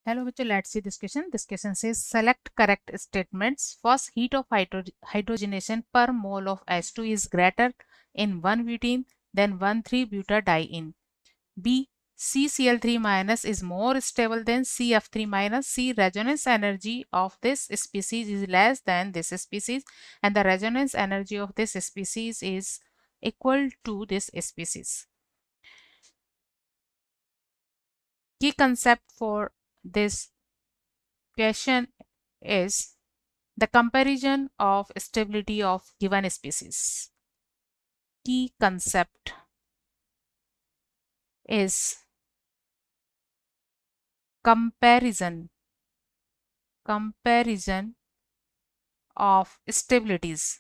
Hello, bachcho, let's see this question. This question says select correct statements. First, heat of hydrogenation per mole of H2 is greater in 1-butene than 1,3-butadiene. B. CCl3 minus is more stable than CF3 minus. C. Resonance energy of this species is less than this species, and the resonance energy of this species is equal to this species. Key concept for this question is the comparison of stability of given species. Key concept is comparison of stabilities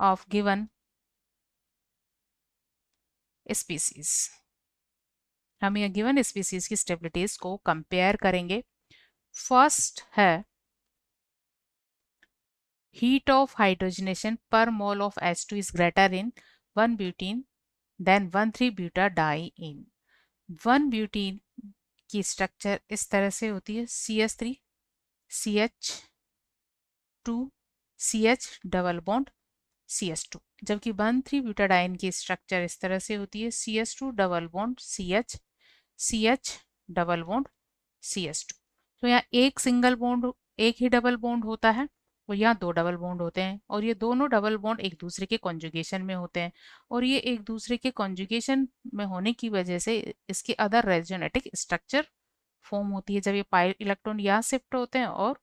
of given species. हम यह given species की stabilities को compare करेंगे. First है heat of hydrogenation per mole of H2 is greater in 1-butene than 1,3-butadiene. 1-butene की structure इस तरह से होती है CH3 CH2 CH double bond CH2, जबकि 1,3-ब्यूटाडाइन की स्ट्रक्चर इस तरह से होती है CH2 double bond CH CH double bond CH2. तो यहाँ एक सिंगल बॉन्ड, एक ही डबल बॉन्ड होता है और यहाँ दो डबल बॉन्ड होते हैं, और ये दोनों डबल बॉन्ड एक दूसरे के कॉन्जुगेशन में होते हैं, और ये एक दूसरे के कॉन्जुगेशन में होने की वजह से इसकी अदर रेजोनेटिक स्ट्रक्चर फॉर्म होती है. जब ये पाई इलेक्ट्रॉन यहाँ शिफ्ट होते हैं और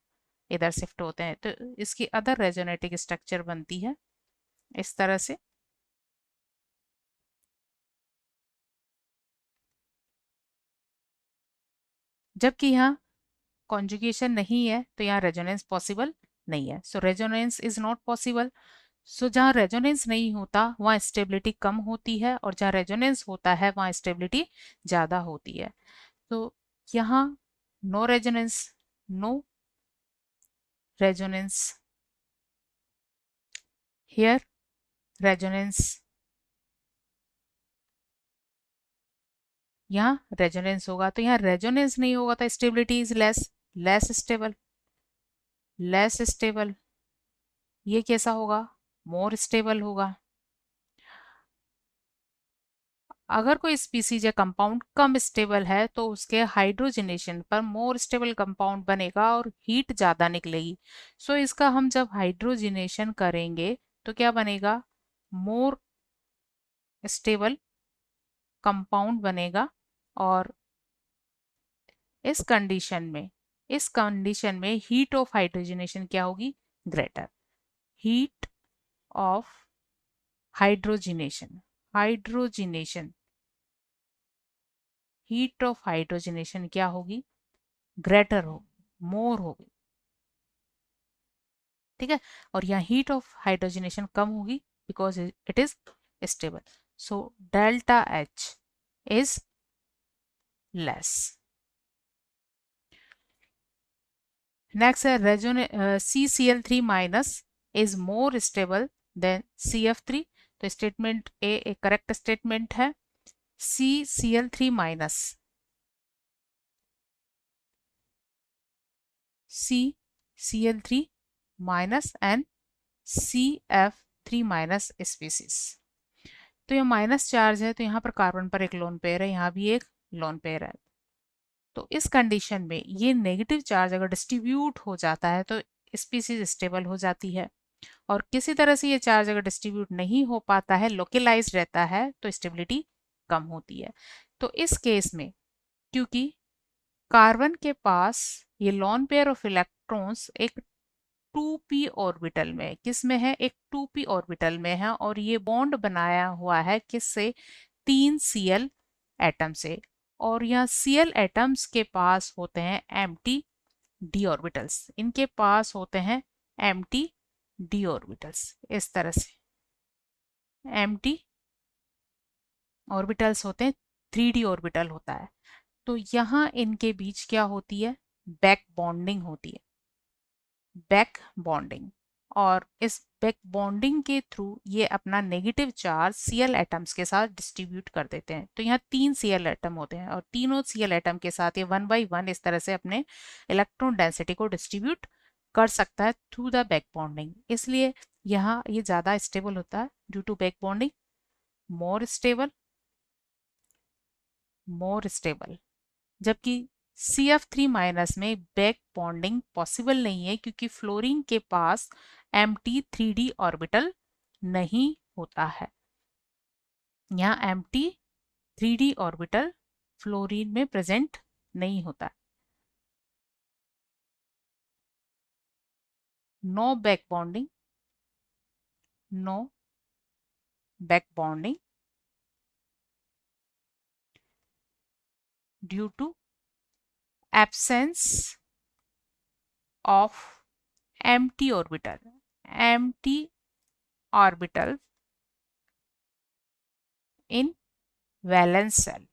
इधर शिफ्ट होते हैं तो इसकी अदर रेजोनेटिक स्ट्रक्चर बनती है इस तरह से. जबकि यहाँ कॉन्जुगेशन नहीं है तो यहाँ रेजोनेंस पॉसिबल नहीं है. सो रेजोनेंस इज नॉट पॉसिबल. सो जहाँ रेजोनेंस नहीं होता वहाँ स्टेबिलिटी कम होती है, और जहाँ रेजोनेंस होता है वहाँ स्टेबिलिटी ज़्यादा होती है. तो यहाँ no resonance, no resonance, here resonance, यहाँ रेजोनेंस होगा. तो यहाँ रेजोनेंस नहीं होगा तो स्टेबिलिटी इज लेस स्टेबल. ये कैसा होगा? मोर स्टेबल होगा. अगर कोई स्पीसीज या कंपाउंड कम स्टेबल है तो उसके हाइड्रोजनेशन पर मोर स्टेबल कंपाउंड बनेगा और हीट ज़्यादा निकलेगी. सो इसका हम जब हाइड्रोजनेशन करेंगे तो क्या बनेगा? मोर स्टेबल कंपाउंड बनेगा. और इस कंडीशन में हीट ऑफ हाइड्रोजनेशन क्या होगी? Greater. Heat of hydrogenation heat of hydrogenation क्या होगी? ग्रेटर होगी, मोर होगी. ठीक है. और यहाँ हीट ऑफ हाइड्रोजनेशन कम होगी because it is stable. So delta H is less. Next है CCl3 minus is more stable then CF3. तो स्टेटमेंट ए एक करेक्ट स्टेटमेंट है. CCl3 minus CCl3 minus and CF3 minus species. तो ये minus charge है तो यहाँ पर कार्बन पर एक लोन पेयर है, यहाँ भी एक लोन पेयर है. तो इस कंडीशन में ये नेगेटिव चार्ज अगर डिस्ट्रीब्यूट हो जाता है तो स्पीसीज स्टेबल हो जाती है, और किसी तरह से ये चार्ज अगर डिस्ट्रीब्यूट नहीं हो पाता है, लोकलाइज रहता है, तो स्टेबिलिटी कम होती है. तो इस केस में क्योंकि कार्बन के पास ये लॉन पेयर ऑफ इलेक्ट्रॉन्स एक 2p ऑर्बिटल में, किस में है? एक 2p ऑर्बिटल में है, और ये बॉन्ड बनाया हुआ है किससे? 3Cl एटम से. और यहाँ Cl एटम्स के पास होते हैं एम्प्टी d ऑर्बिटल्स. इनके पास होते हैं एम्प्टी d ऑर्बिटल्स. इस तरह से एम्प्टी ऑर्बिटल्स होते हैं, 3d ऑर्बिटल होता है. तो यहाँ इनके बीच क्या होती है? बैक बॉन्डिंग होती है, बैक बॉन्डिंग. और इस बैक बॉन्डिंग के थ्रू ये अपना नेगेटिव चार्ज Cl एटम्स के साथ डिस्ट्रीब्यूट कर देते हैं। तो यहाँ 3 Cl एटम होते हैं और तीनों Cl एटम के साथ ये 1 बाई 1 इस तरह से अपने इलेक्ट्रॉन डेंसिटी को डिस्ट्रीब्यूट कर सकता है थ्रू द बैक बॉन्डिंग। इसलिए यहाँ ये ज़्यादा स्टेबल होता है due to back bonding, more stable, more stable. जबकि CF3 माइनस में बैक बॉन्डिंग पॉसिबल नहीं है क्योंकि फ्लोरीन के पास एम्प्टी 3D ऑर्बिटल नहीं होता है। यहाँ एम्प्टी 3D ऑर्बिटल फ्लोरीन में प्रेजेंट नहीं होता। No back bonding, no back bonding due to absence of empty orbital, empty orbital in valence shell.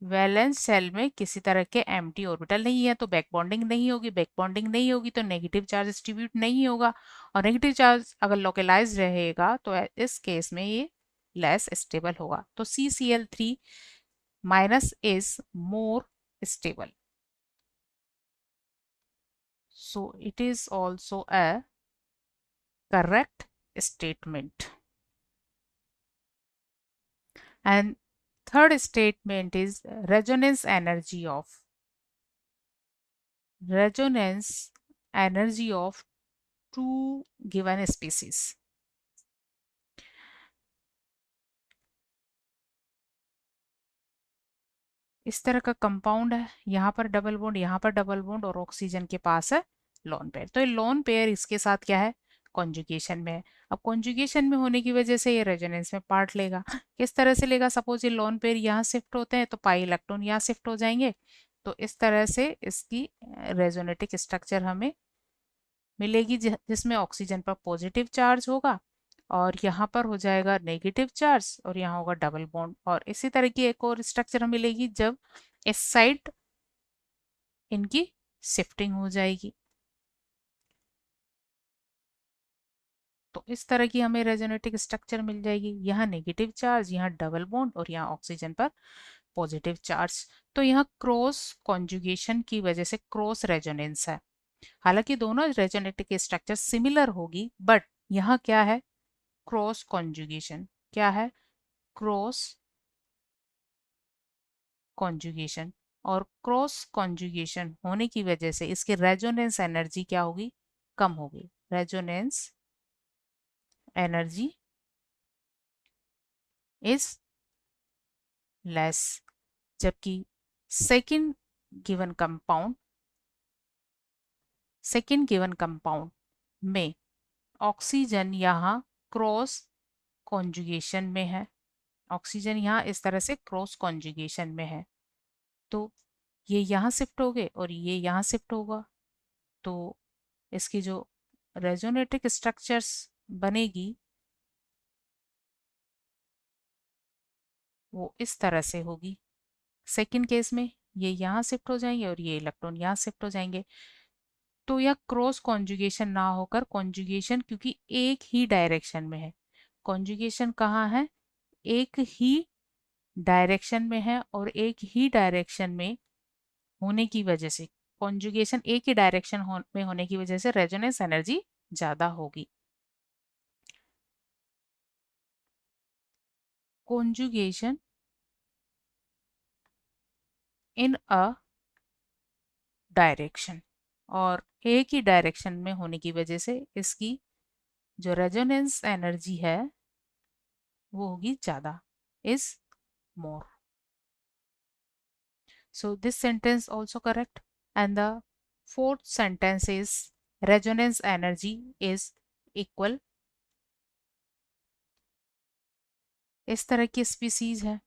Valence shell में किसी तरह के एम्प्टी ऑर्बिटल नहीं है तो बैक बॉन्डिंग नहीं होगी, बैक बॉन्डिंग नहीं होगी तो नेगेटिव चार्ज डिस्ट्रीब्यूट नहीं होगा, और नेगेटिव चार्ज अगर लोकलाइज रहेगा तो इस केस में ये लेस स्टेबल होगा। तो CCl3 minus is more stable, so it is also a correct statement. And third statement is resonance energy of two given species. इस तरह का कंपाउंड है, यहाँ पर डबल बॉन्ड, यहाँ पर डबल बॉन्ड और ऑक्सीजन के पास है लोन पेयर। तो ये लोन पेयर इसके साथ क्या है, कॉन्जुगेशन में है। अब कॉन्जुगेशन में होने की वजह से ये रेजोनेंस में पार्ट लेगा। किस तरह से लेगा, सपोज ये लोन पेयर यहाँ शिफ्ट होते हैं तो पाई इलेक्ट्रॉन यहाँ शिफ्ट हो जाएंगे। तो इस तरह से इसकी रेजोनेटिक स्ट्रक्चर हमें मिलेगी जिसमें ऑक्सीजन पर पॉजिटिव चार्ज होगा और यहाँ पर हो जाएगा नेगेटिव चार्ज और यहाँ होगा डबल बॉन्ड। और इसी तरह की एक और स्ट्रक्चर मिलेगी जब इस साइड इनकी शिफ्टिंग हो जाएगी। तो इस तरह की हमें रेजोनेटिक स्ट्रक्चर मिल जाएगी, यहाँ नेगेटिव चार्ज, यहाँ डबल बॉन्ड और यहाँ ऑक्सीजन पर पॉजिटिव चार्ज। तो यहाँ क्रॉस कॉन्जुगेशन की वजह से क्रॉस रेजोनेंस है। हालांकि दोनों रेजोनेटिक स्ट्रक्चर सिमिलर होगी, बट यहाँ क्या है, क्रॉस कॉन्जुगेशन। क्या है, क्रॉस कॉन्जुगेशन। और क्रॉस कॉन्जुगेशन होने की वजह से इसकी रेजोनेंस एनर्जी क्या होगी, कम होगी। Resonance energy is less. जबकि सेकंड गिवन कंपाउंड में ऑक्सीजन यहाँ क्रॉस कॉन्जुगेशन में है, ऑक्सीजन यहाँ इस तरह से क्रॉस कॉन्जुगेशन में है, तो ये यहाँ शिफ्ट हो गए और ये यहाँ शिफ्ट होगा। तो इसकी जो रेजोनेटिक स्ट्रक्चर्स बनेगी वो इस तरह से होगी। सेकंड केस में ये यहाँ शिफ्ट हो जाएंगे और ये इलेक्ट्रॉन यहाँ शिफ्ट हो जाएंगे। तो यह क्रॉस कॉन्जुगेशन ना होकर कॉन्जुगेशन, क्योंकि एक ही डायरेक्शन में है, कॉन्जुगेशन कहाँ है, एक ही डायरेक्शन में है, और एक ही डायरेक्शन में होने की वजह से कॉन्जुगेशन एक ही डायरेक्शन में होने की वजह से रेजोनेंस एनर्जी ज्यादा होगी। कॉन्जुगेशन इन अ डायरेक्शन, और एक ही डायरेक्शन में होने की वजह से इसकी जो रेजोनेंस एनर्जी है वो होगी ज्यादा, is more. So this sentence also correct. And the fourth sentence is resonance energy is equal। इस तरह की स्पीसीज है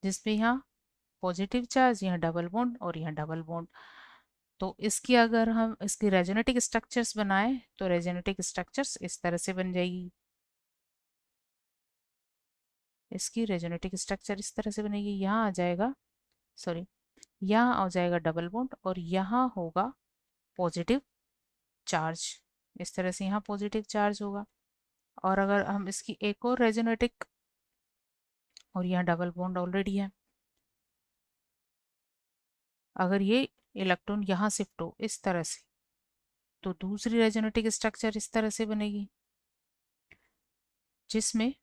जिसमें यहाँ पॉजिटिव चार्ज, यहाँ डबल बॉन्ड और यहाँ डबल बॉन्ड। तो इसकी अगर हम इसकी रेजोनेटिक स्ट्रक्चर्स बनाए तो रेजोनेटिक स्ट्रक्चर्स इस तरह से बन जाएगी। इसकी रेजोनेटिक स्ट्रक्चर इस तरह से बनेगी, यहाँ आ जाएगा, सॉरी, यहाँ आ जाएगा डबल बॉन्ड और यहाँ होगा पॉजिटिव चार्ज। इस तरह से यहाँ पॉजिटिव चार्ज होगा। और अगर हम इसकी एक और रेजोनेटिक, और यहाँ डबल बॉन्ड ऑलरेडी है, अगर ये इलेक्ट्रॉन यहाँ शिफ्ट हो इस तरह से, तो दूसरी रेजोनेटिक स्ट्रक्चर इस तरह से बनेगी, जिसमें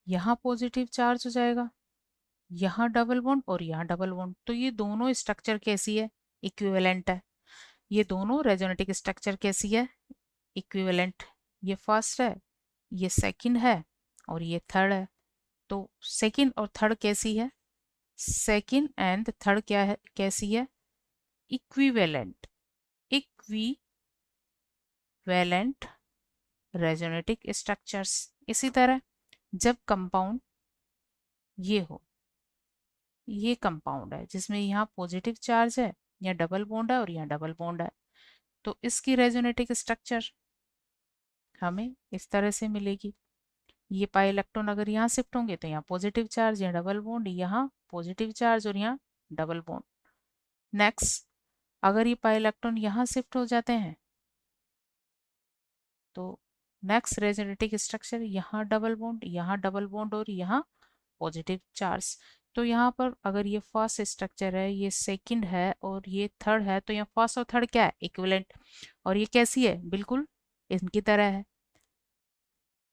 यहाँ पॉजिटिव चार्ज हो जाएगा, यहाँ डबल बॉन्ड और यहाँ डबल बॉन्ड। तो ये दोनों स्ट्रक्चर कैसी है? इक्विवेलेंट है। ये दोनों रेजोनेटिक स्ट्रक्चर कैसी है? इक्विवेलेंट। ये फर्स्ट है, ये सेकंड है, और ये थर्ड है। तो सेकंड और थर्ड कैसी है? सेकंड एंड थर्ड क्या है, कैसी है? इक्विवेलेंट। Equivalent resonating structures. इसी तरह जब कंपाउंड ये हो, ये कंपाउंड है जिसमें यहाँ पॉजिटिव चार्ज है, यहाँ डबल बॉन्ड है और यहाँ डबल बॉन्ड है, तो इसकी रेजोनेटिक स्ट्रक्चर हमें इस तरह से मिलेगी। ये पाई इलेक्ट्रॉन अगर यहाँ शिफ्ट होंगे तो यहाँ पॉजिटिव चार्ज, यहाँ डबल बॉन्ड, यहाँ पॉजिटिव चार्ज और यहाँ डबल बॉन्ड। नेक्स्ट, अगर ये पाई इलेक्ट्रॉन यहाँ शिफ्ट हो जाते हैं तो नेक्स्ट रेजोनेटिक स्ट्रक्चर यहाँ डबल बॉन्ड, यहाँ डबल बॉन्ड और यहाँ पॉजिटिव चार्ज। तो यहाँ पर अगर ये फर्स्ट स्ट्रक्चर है, ये सेकंड है और ये थर्ड है, तो यहाँ फर्स्ट और थर्ड क्या है? इक्विवेलेंट। और ये कैसी है? बिल्कुल इनकी तरह है।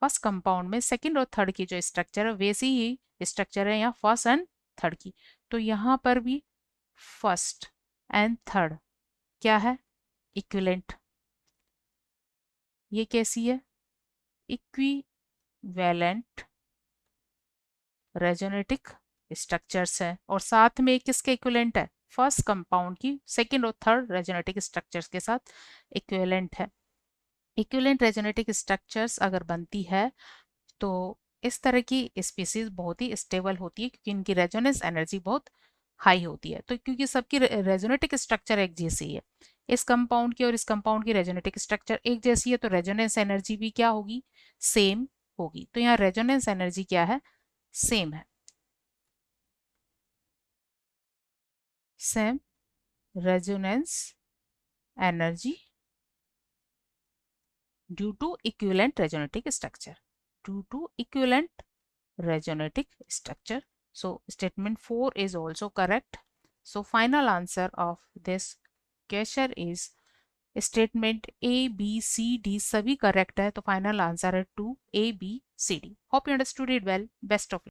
फर्स्ट कंपाउंड में सेकंड और थर्ड की जो स्ट्रक्चर है वैसी ही स्ट्रक्चर है यहाँ फर्स्ट एंड थर्ड की। तो यहाँ पर भी फर्स्ट एंड थर्ड क्या है? इक्विवेलेंट। ये कैसी है? इक्विवेलेंट रेजोनेटिक स्ट्रक्चर्स है। और साथ में किसके इक्विवेलेंट है? फर्स्ट कंपाउंड की सेकंड और थर्ड रेजोनेटिक स्ट्रक्चर्स के साथ इक्विवेलेंट है। इक्विवेलेंट रेजोनेटिक स्ट्रक्चर्स अगर बनती है तो इस तरह की स्पीसीज बहुत ही स्टेबल होती है, क्योंकि इनकी रेजोनेंस एनर्जी बहुत हाई होती है। तो क्योंकि सबकी रेजोनेटिक स्ट्रक्चर एक जैसी है, इस कंपाउंड की और इस कंपाउंड की रेजोनेटिक स्ट्रक्चर एक जैसी है, तो रेजोनेंस एनर्जी भी क्या होगी? सेम होगी। तो यहाँ रेजोनेंस एनर्जी क्या है? सेम है। Same resonance energy due to equivalent resonatic structure. Due to equivalent resonatic structure. So statement 4 is also correct. So final answer of this question is statement A, B, C, D सभी correct है, तो final answer है 2 A, B, C, D. Hope you understood it well. Best of luck.